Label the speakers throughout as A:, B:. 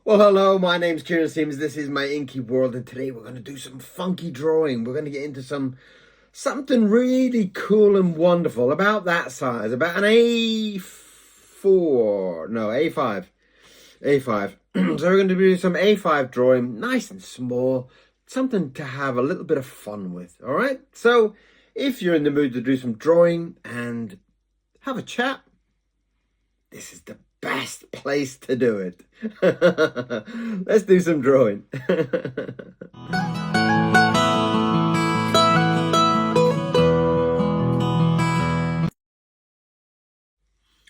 A: Well, hello, my name's Mr Seamons. This is my inky world, and today we're going to do some funky drawing. We're going to get into something really cool and wonderful about that size, about an A4, no, A5, A5. So we're going to do some A5 drawing, nice and small, something to have a little bit of fun with, all right? So if you're in the mood to do some drawing and have a chat, this is the best place to do it. Let's do some drawing.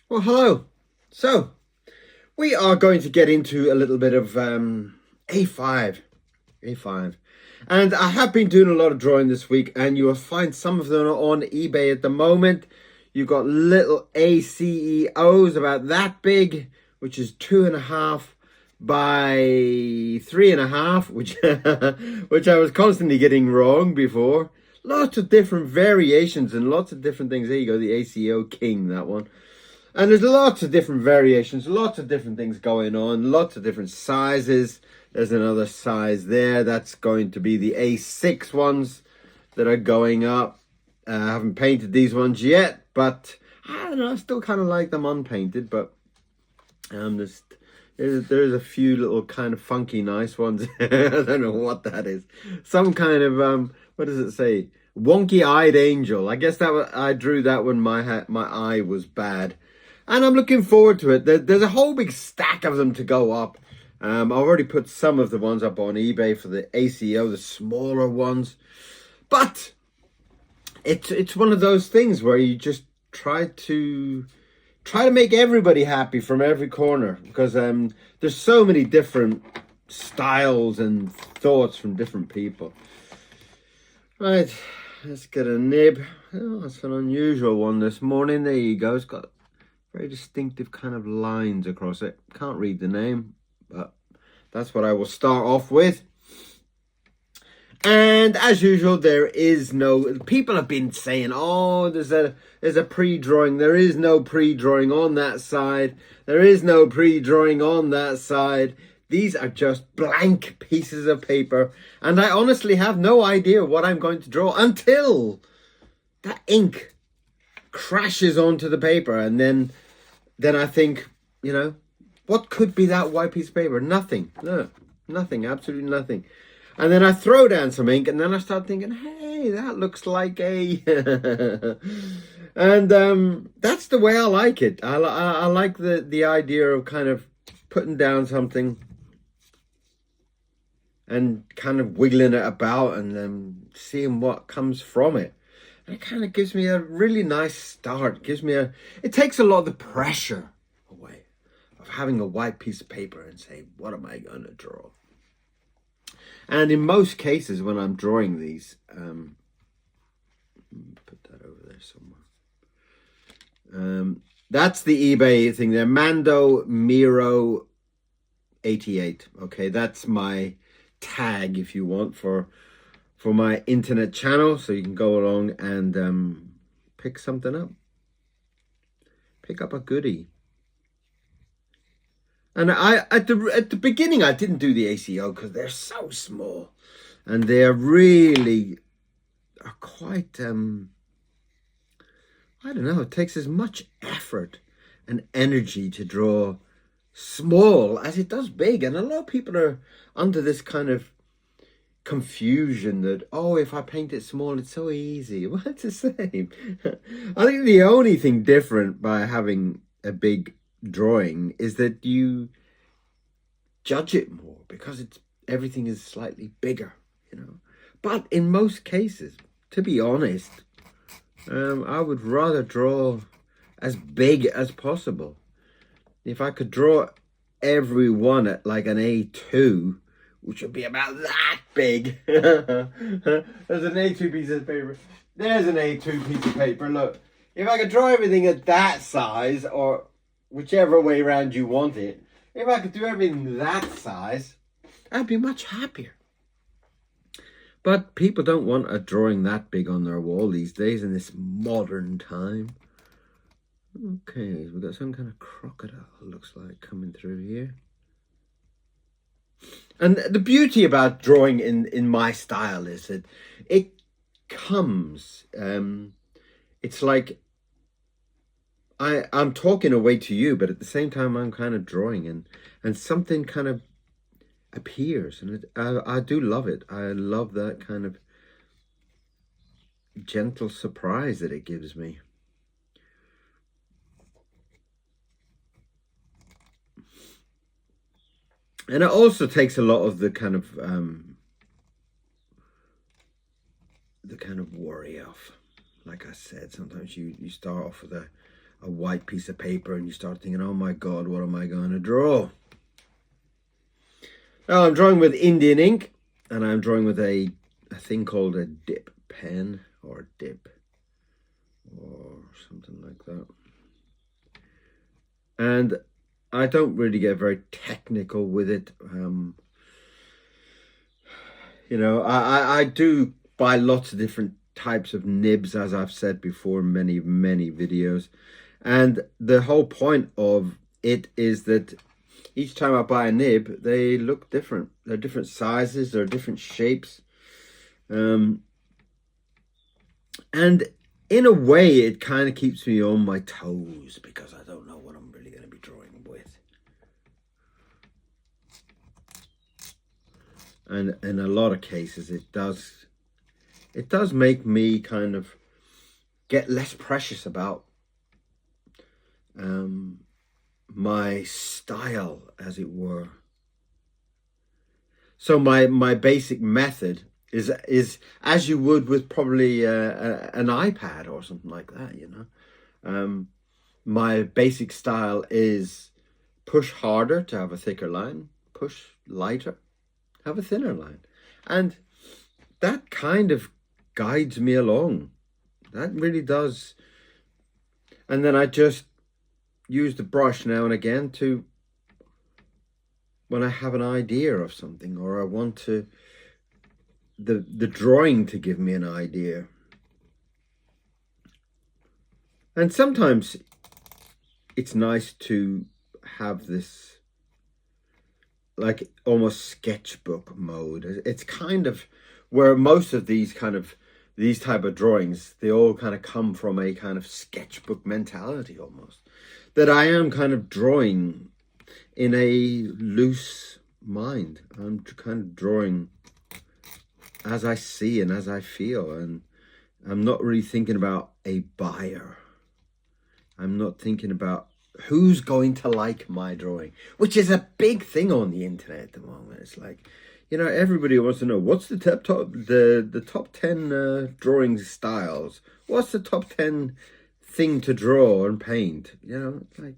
A: Well, hello. So, we are going to get into a little bit of A5. A5. And I have been doing a lot of drawing this week, and you will find some of them on eBay at the moment. You've got little ACEOs about that big, which is 2.5 by 3.5, which I was constantly getting wrong before. Lots of different variations and lots of different things. There you go, the ACEO King, that one. And there's lots of different variations, lots of different things going on, lots of different sizes. There's another size there. That's going to be the A6 ones that are going up. I haven't painted these ones yet, but I don't know, I still kind of like them unpainted, but there's a few little kind of funky nice ones. I don't know what that is. Some kind of what does it say? Wonky-eyed angel. I guess I drew that when my eye was bad. And I'm looking forward to it. There's a whole big stack of them to go up. I've already put some of the ones up on eBay for the ACO, the smaller ones. But it's one of those things where you just try to make everybody happy from every corner, because there's so many different styles and thoughts from different people. Right, let's get a nib. Oh, that's an unusual one this morning. There you go. It's got very distinctive kind of lines across it. Can't read the name, but that's what I will start off with. And as usual, there is no... People have been saying, oh, there's a pre-drawing. There is no pre-drawing on that side. There is no pre-drawing on that side. These are just blank pieces of paper. And I honestly have no idea what I'm going to draw until that ink crashes onto the paper. And then I think, what could be that white piece of paper? Nothing. No, nothing. Absolutely nothing. And then I throw down some ink, and then I start thinking, hey, that looks like a... And that's the way I like it. I like the idea of kind of putting down something and kind of wiggling it about and then seeing what comes from it. And it kind of gives me a really nice start. It takes a lot of the pressure away of having a white piece of paper and say, what am I going to draw? And in most cases, when I'm drawing these, put that over there somewhere. That's the eBay thing there, Mando Miro 88. Okay, that's my tag, if you want, for my internet channel, so you can go along and pick something up. Pick up a goodie. And at the beginning, I didn't do the ACO because they're so small, and they are quite I don't know. It takes as much effort and energy to draw small as it does big, and a lot of people are under this kind of confusion that, oh, if I paint it small, it's so easy. Well, it's the same. I think the only thing different by having a big drawing is that you judge it more because everything is slightly bigger, but in most cases, to be honest, I would rather draw as big as possible. If I could draw every one at like an A2, which would be about that big. There's an A2 piece of paper. There's an A2 piece of paper. Look, if I could draw everything at that size, or whichever way around you want it, if I could do everything that size, I'd be much happier. But people don't want a drawing that big on their wall these days in this modern time. Okay, we've got some kind of crocodile, looks like, coming through here. And the beauty about drawing in my style is that it comes. It's like I'm talking away to you, but at the same time I'm kind of drawing, and something kind of appears, and I do love it. I love that kind of gentle surprise that it gives me. And it also takes a lot of the kind of worry off. Like I said, sometimes you start off with a white piece of paper and you start thinking, oh my God, what am I going to draw? Now I'm drawing with Indian ink, and I'm drawing with a thing called a dip pen, or dip, or something like that. And I don't really get very technical with it. You know, I do buy lots of different types of nibs, as I've said before in many videos. And the whole point of it is that each time I buy a nib, they look different. They're different sizes, they're different shapes. And in a way, it kind of keeps me on my toes, because I don't know what I'm really going to be drawing with. And in a lot of cases, it does make me kind of get less precious about my style, as it were. So my basic method is as you would with probably an iPad or something like that, you know. My basic style is push harder to have a thicker line, push lighter, have a thinner line. And that kind of guides me along. That really does. And then I just use the brush now and again to, when I have an idea of something, or I want to, the drawing to give me an idea. And sometimes it's nice to have this like almost sketchbook mode. It's kind of where most of these type of drawings, they all kind of come from a kind of sketchbook mentality almost. That I am kind of drawing in a loose mind. I'm kind of drawing as I see and as I feel, and I'm not really thinking about a buyer. I'm not thinking about who's going to like my drawing, which is a big thing on the internet at the moment. It's like, you know, everybody wants to know what's the top 10 drawing styles. What's the top 10 thing to draw and paint? You know, it's like,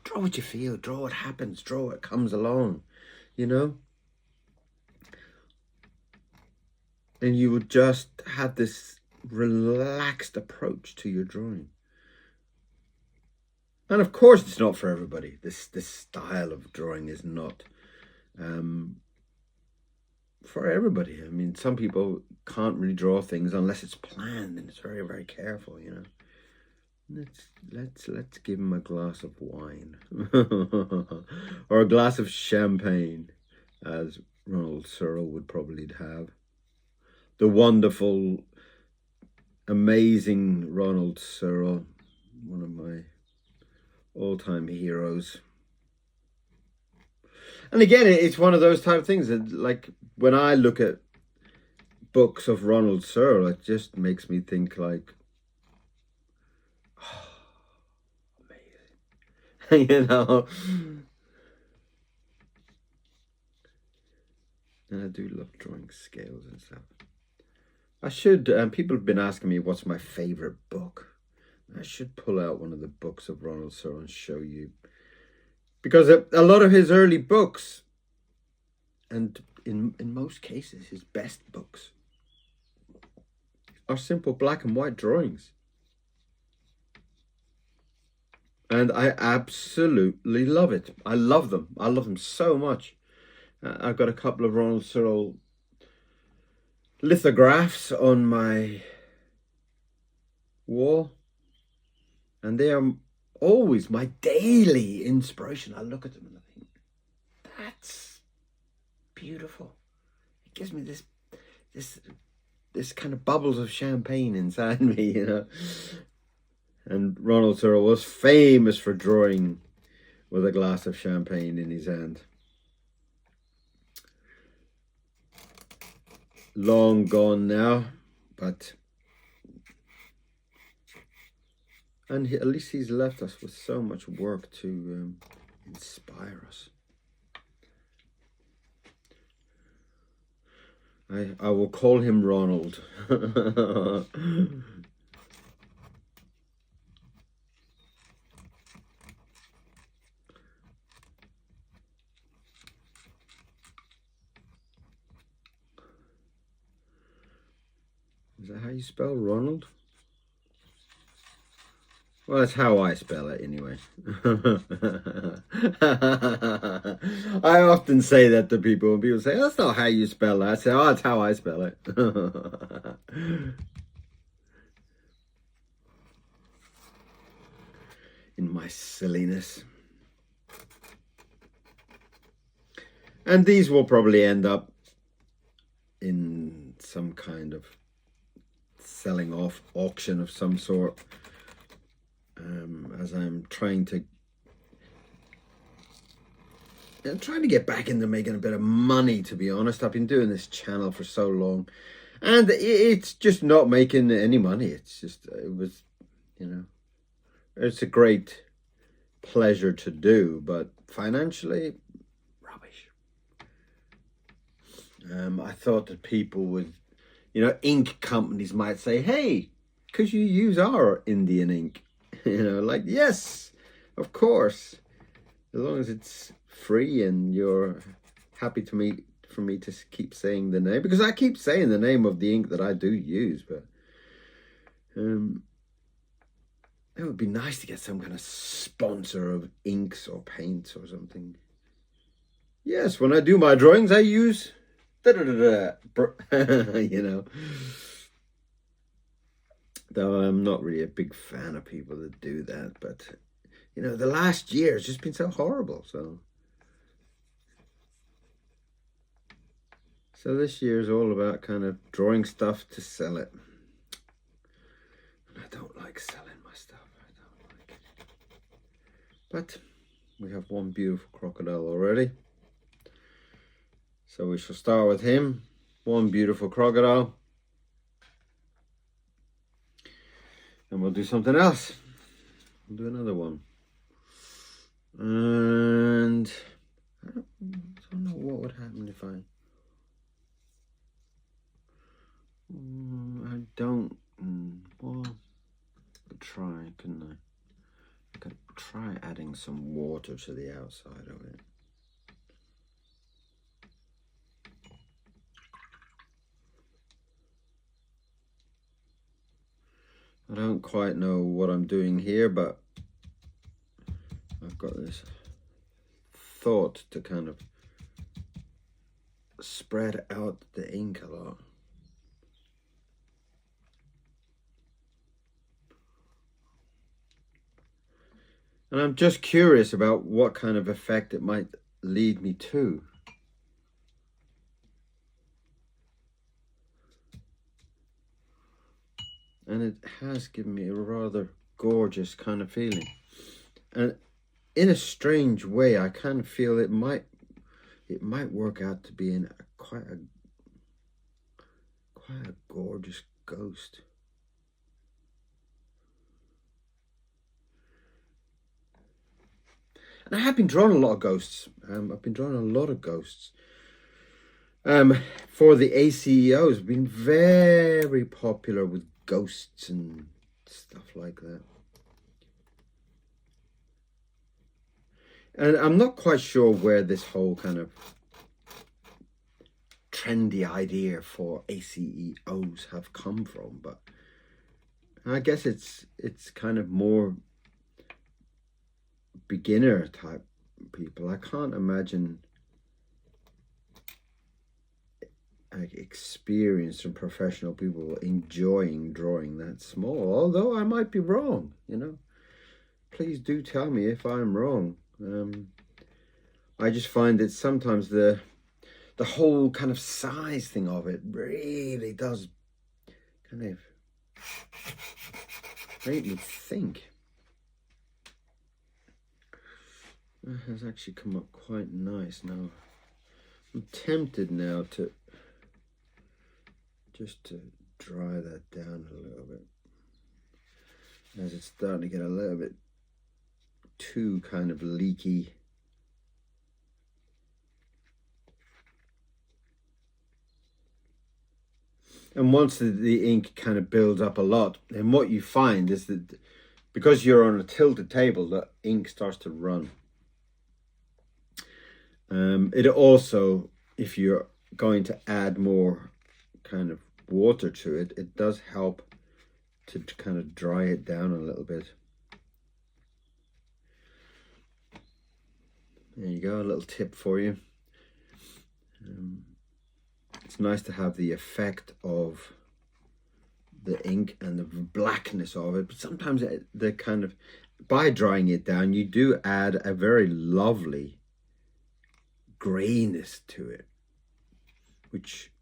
A: draw what you feel, draw what happens, draw what comes along, you know. And you would just have this relaxed approach to your drawing. And of course, it's not for everybody. This style of drawing is not for everybody. I mean, some people can't really draw things unless it's planned and it's very, very careful, you know. Let's give him a glass of wine or a glass of champagne, as Ronald Searle would probably have. The wonderful, amazing Ronald Searle, one of my all-time heroes. And again, it's one of those type of things that, like, when I look at books of Ronald Searle, it just makes me think like, oh, amazing. You know. And I do love drawing scales and stuff. I should, people have been asking me what's my favorite book. I should pull out one of the books of Ronald Searle and show you. Because a lot of his early books, and in most cases, his best books, are simple black and white drawings. And I absolutely love it. I love them. I love them so much. I've got a couple of Ronald Searle lithographs on my wall. And they are always my daily inspiration. I look at them and I think, beautiful. It gives me this kind of bubbles of champagne inside me, you know. And Ronald Searle was famous for drawing with a glass of champagne in his hand. Long gone now, but at least he's left us with so much work to inspire us. I will call him Ronald. Is that how you spell Ronald? Well, that's how I spell it anyway. I often say that to people, and people say, that's not how you spell that. I say, oh, that's how I spell it. In my silliness. And these will probably end up in some kind of selling off auction of some sort. As I'm trying to get back into making a bit of money, to be honest. I've been doing this channel for so long, and it's just not making any money. It's just, it was, you know, it's a great pleasure to do, but financially, rubbish. I thought that people would, you know, ink companies might say, hey, could you use our Indian ink? You know, like, yes, of course, as long as it's free and you're happy for me to keep saying the name, because I keep saying the name of the ink that I do use, but it would be nice to get some kind of sponsor of inks or paints or something. Yes, when I do my drawings, I use you know. Though I'm not really a big fan of people that do that, but you know, the last year has just been so horrible. So this year is all about kind of drawing stuff to sell it. And I don't like selling my stuff. I don't like it. But we have one beautiful crocodile already. So we shall start with him. One beautiful crocodile. And we'll do something else. We'll do another one. And I don't know what would happen if I don't. Well, I could try, couldn't I? I could try adding some water to the outside of it. I don't quite know what I'm doing here, but I've got this thought to kind of spread out the ink a lot. And I'm just curious about what kind of effect it might lead me to. And it has given me a rather gorgeous kind of feeling. And in a strange way, I kind of feel it might work out to be quite a gorgeous ghost. And I have been drawing a lot of ghosts. I've been drawing a lot of ghosts. For the ACEOs, I've been very popular with ghosts and stuff like that. And I'm not quite sure where this whole kind of trendy idea for ACEOs have come from, but I guess it's kind of more beginner type people. I can't imagine like experienced and professional people enjoying drawing that small, although I might be wrong, you know. Please do tell me if I'm wrong. I just find that sometimes the the whole kind of size thing of it really does kind of make me think. That has actually come up quite nice now. I'm tempted now to just to dry that down a little bit, as it's starting to get a little bit too kind of leaky. And once the ink kind of builds up a lot, then what you find is that because you're on a tilted table, the ink starts to run. It also, if you're going to add more kind of water to it, it does help to kind of dry it down a little bit. There you go, a little tip for you. It's nice to have the effect of the ink and the blackness of it, but sometimes the kind of, by drying it down, you do add a very lovely grayness to it, which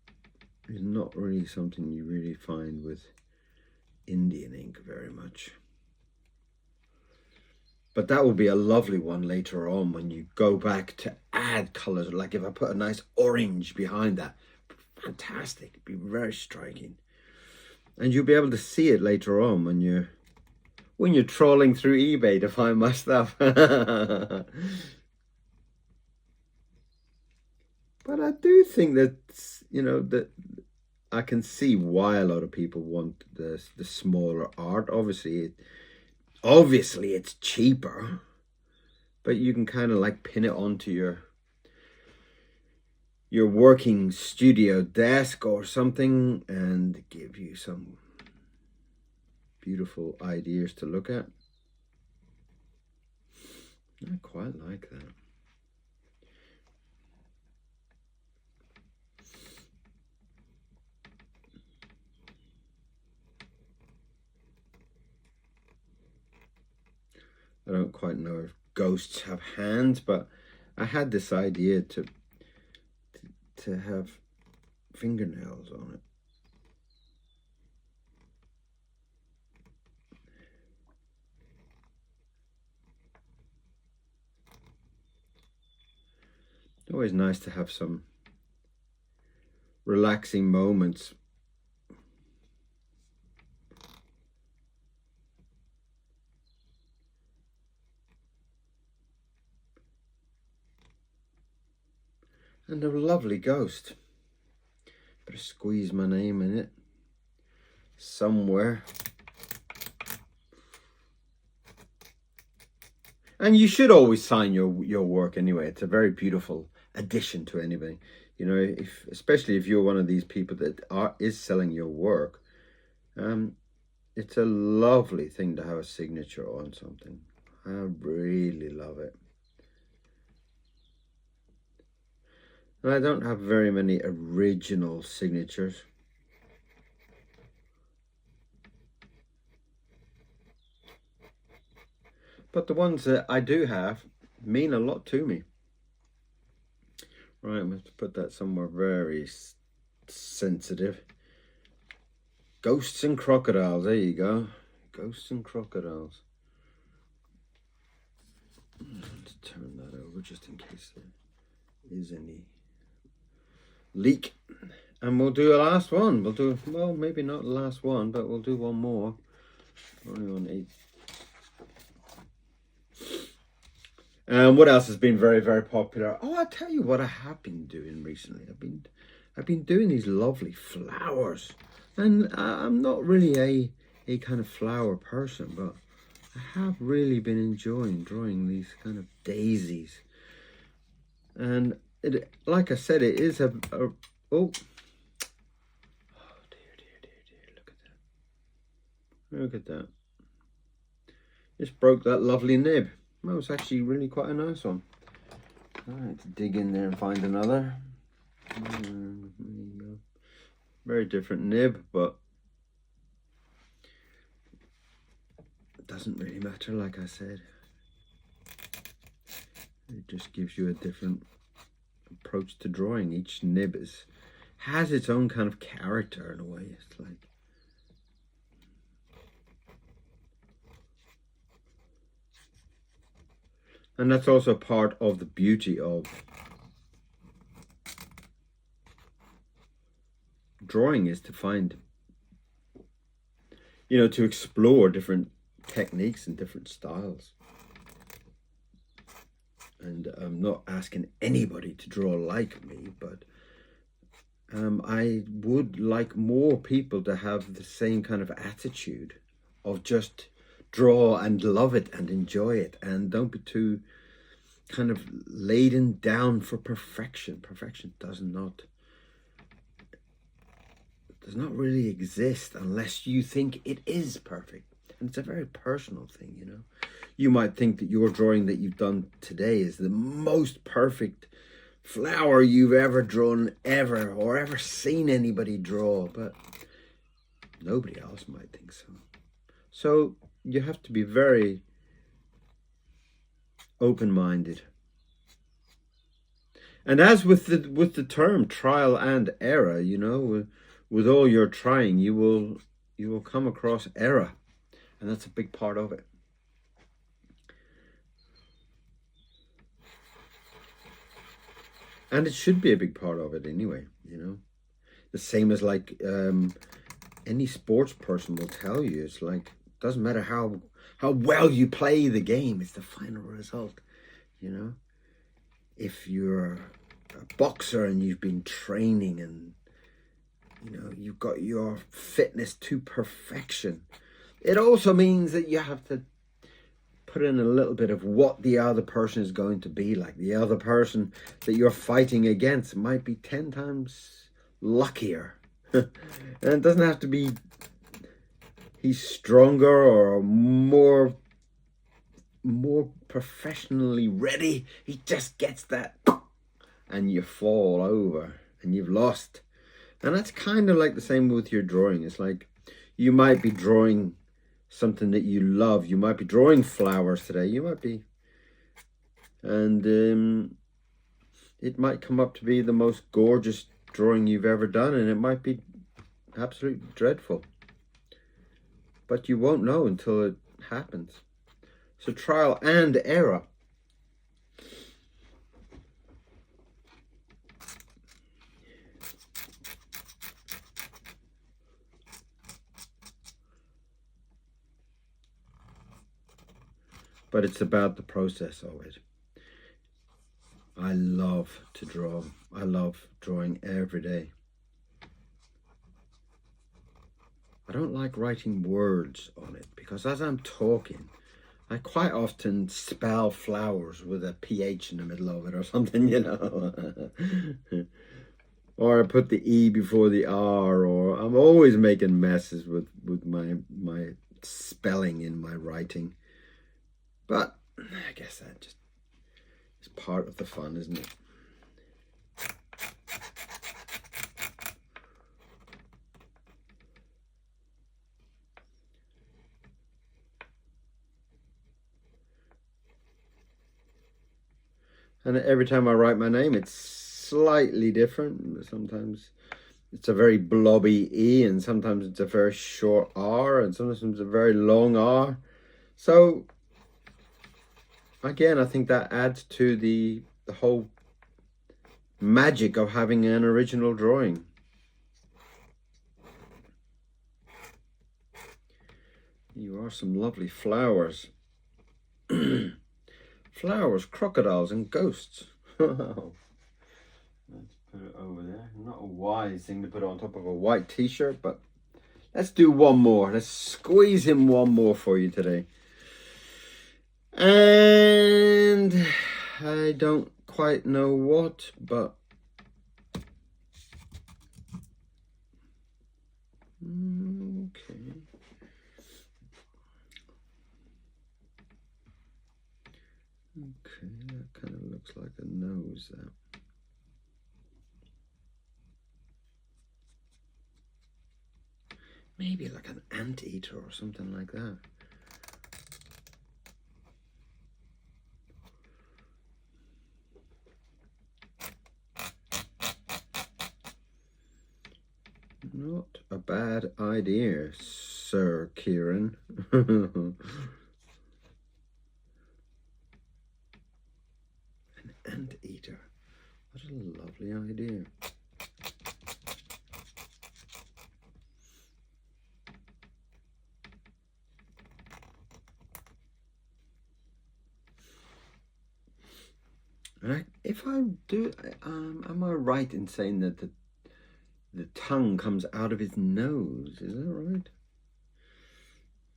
A: is not really something you really find with Indian ink very much. But that will be a lovely one later on when you go back to add colors. Like if I put a nice orange behind that, fantastic, it'd be very striking. And you'll be able to see it later on when you're trawling through eBay to find my stuff. But I do think that, you know, that I can see why a lot of people want the smaller art. Obviously it's cheaper, but you can kind of like pin it onto your working studio desk or something and give you some beautiful ideas to look at. I quite like that. I don't quite know if ghosts have hands, but I had this idea to have fingernails on it. It's always nice to have some relaxing moments. And a lovely ghost. Better squeeze my name in it somewhere. And you should always sign your work anyway. It's a very beautiful addition to anything. You know, especially if you're one of these people that is selling your work, it's a lovely thing to have a signature on something. I really love it. And I don't have very many original signatures. But the ones that I do have mean a lot to me. Right, I'm going to put that somewhere very sensitive. Ghosts and crocodiles, there you go. Ghosts and crocodiles. Let's turn that over just in case there is any leak. And we'll do a last one. We'll do, well, maybe not the last one, but we'll do one more. Only on 8. What else has been very, very popular? Oh, I'll tell you what I have been doing recently. I've been doing these lovely flowers. And I'm not really a kind of flower person, but I have really been enjoying drawing these kind of daisies. And it, like I said, it is oh dear, look at that. Just broke that lovely nib. That was actually really quite a nice one. All right, to dig in there and find another. There you go. Very different nib, but it doesn't really matter, like I said. It just gives you a different approach to drawing. Each nib has its own kind of character in a way. It's like, and that's also part of the beauty of drawing, is to find, you know, to explore different techniques and different styles. And I'm not asking anybody to draw like me, but I would like more people to have the same kind of attitude of just draw and love it and enjoy it, and don't be too kind of laden down for perfection. Perfection does not really exist unless you think it is perfect. And it's a very personal thing, you know. You might think that your drawing that you've done today is the most perfect flower you've ever drawn ever, or ever seen anybody draw, but nobody else might think so. So you have to be very open-minded. And as with the term trial and error, you know, with all your trying, you will come across error, and that's a big part of it. And it should be a big part of it anyway, you know. The same as like any sports person will tell you. It's like, it doesn't matter how well you play the game, it's the final result, you know. If you're a boxer and you've been training and, you know, you've got your fitness to perfection, it also means that you have to put in a little bit of what the other person is going to be like. The other person that you're fighting against might be 10 times luckier. And it doesn't have to be he's stronger or more professionally ready. He just gets that and you fall over and you've lost. And that's kind of like the same with your drawing. It's like, you might be drawing something that you love. You might be drawing flowers today. You might be, and it might come up to be the most gorgeous drawing you've ever done, and it might be absolutely dreadful. But you won't know until it happens. So trial and error. But it's about the process of it. I love to draw. I love drawing every day. I don't like writing words on it because as I'm talking, I quite often spell flowers with a PH in the middle of it or something, you know. Or I put the E before the R, or I'm always making messes with my spelling in my writing. But I guess that just is part of the fun, isn't it? And every time I write my name, it's slightly different. Sometimes it's a very blobby E, and sometimes it's a very short R, and sometimes it's a very long R. So again, I think that adds to the whole magic of having an original drawing. You are some lovely flowers. Flowers, crocodiles, and ghosts. Let's put it over there. Not a wise thing to put on top of a white t-shirt, but let's do one more. Let's squeeze in one more for you today. And I don't quite know what, but okay. Okay, that kind of looks like a nose there. Maybe like an anteater or something like that. Not a bad idea, Sir KIERON. An anteater. What a lovely idea. If I do, am I right in saying that the tongue comes out of his nose? Is that right?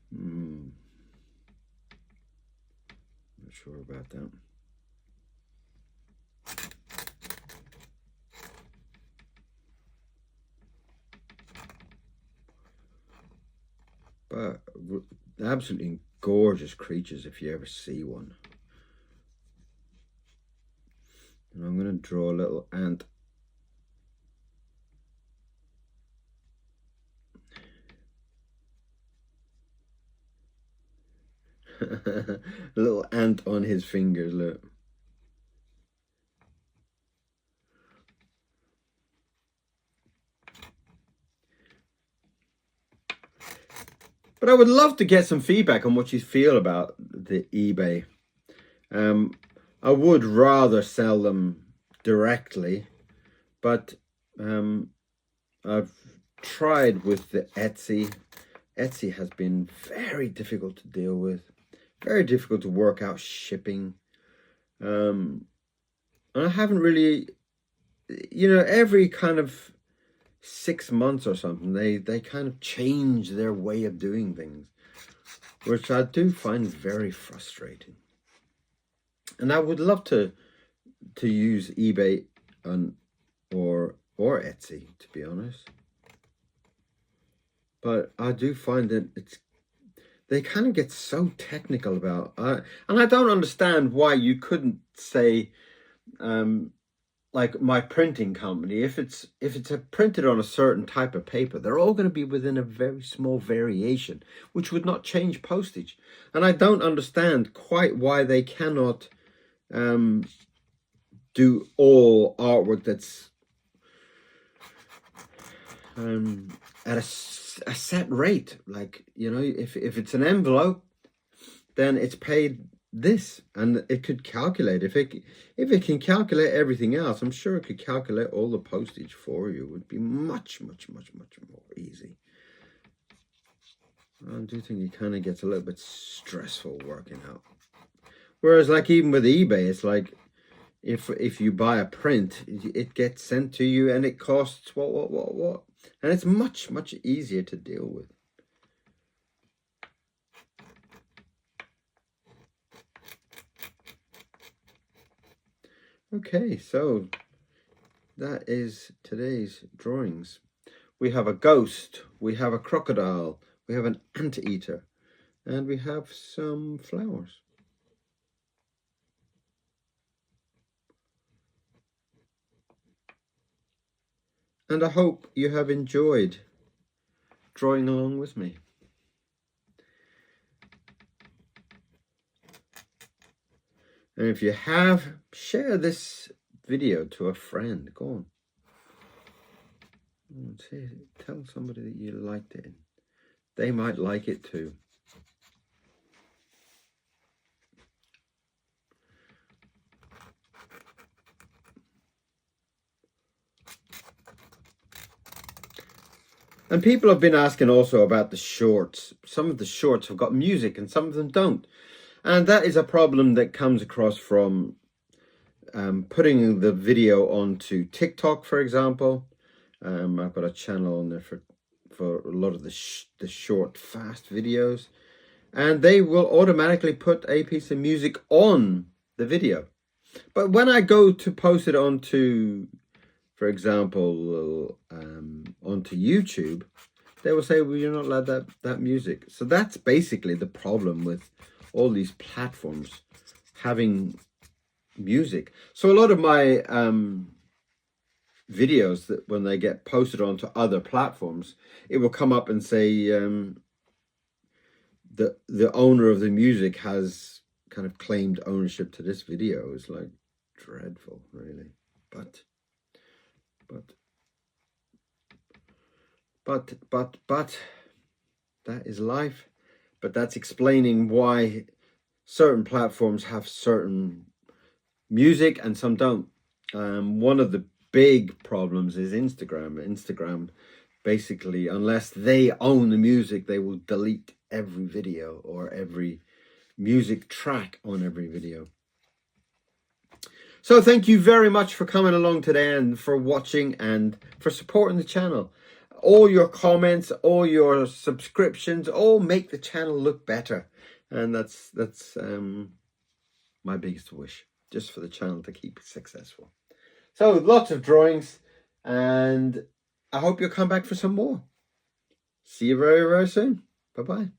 A: Not sure about that. But absolutely gorgeous creatures if you ever see one. And I'm going to draw a little ant. A little ant on his fingers, look. But I would love to get some feedback on what you feel about the eBay. I would rather sell them directly, but I've tried with the Etsy. Etsy has been very difficult to deal with, very difficult to work out shipping. And I haven't really, you know, every kind of 6 months or something, they kind of change their way of doing things, which I do find very frustrating. And I would love to use eBay or Etsy, to be honest. But I do find that they kind of get so technical about, and I don't understand why you couldn't say, like my printing company, if it's printed on a certain type of paper, they're all going to be within a very small variation, which would not change postage. And I don't understand quite why they cannot do all artwork that's at a set rate. Like, you know, if it's an envelope, then it's paid this, and it could calculate. If it can calculate everything else, I'm sure it could calculate all the postage for you. It would be much more easy. I do think it kind of gets a little bit stressful working out. Whereas, like, even with eBay, it's like if you buy a print, it gets sent to you and it costs what, and it's much easier to deal with. Okay, so that is today's drawings. We have a ghost, we have a crocodile, we have an anteater, and we have some flowers. And I hope you have enjoyed drawing along with me. And if you have, share this video to a friend. Go on. Tell somebody that you liked it. They might like it too. And people have been asking also about the shorts. Some of the shorts have got music and some of them don't. And that is a problem that comes across from putting the video onto TikTok, for example. I've got a channel on there for a lot of the short, fast videos. And they will automatically put a piece of music on the video. But when I go to post it onto, for example, onto YouTube, they will say, well, you're not allowed that music. So that's basically the problem with all these platforms having music. So a lot of my videos, that when they get posted onto other platforms, it will come up and say the owner of the music has kind of claimed ownership to this video. It's like dreadful, really. But But that is life. But that's explaining why certain platforms have certain music and some don't. One of the big problems is Instagram. Instagram, basically, unless they own the music, they will delete every video or every music track on every video. So thank you very much for coming along today and for watching and for supporting the channel. All your comments, all your subscriptions, all make the channel look better. And that's my biggest wish, just for the channel to keep successful. So lots of drawings, and I hope you'll come back for some more. See you very, very soon. Bye-bye.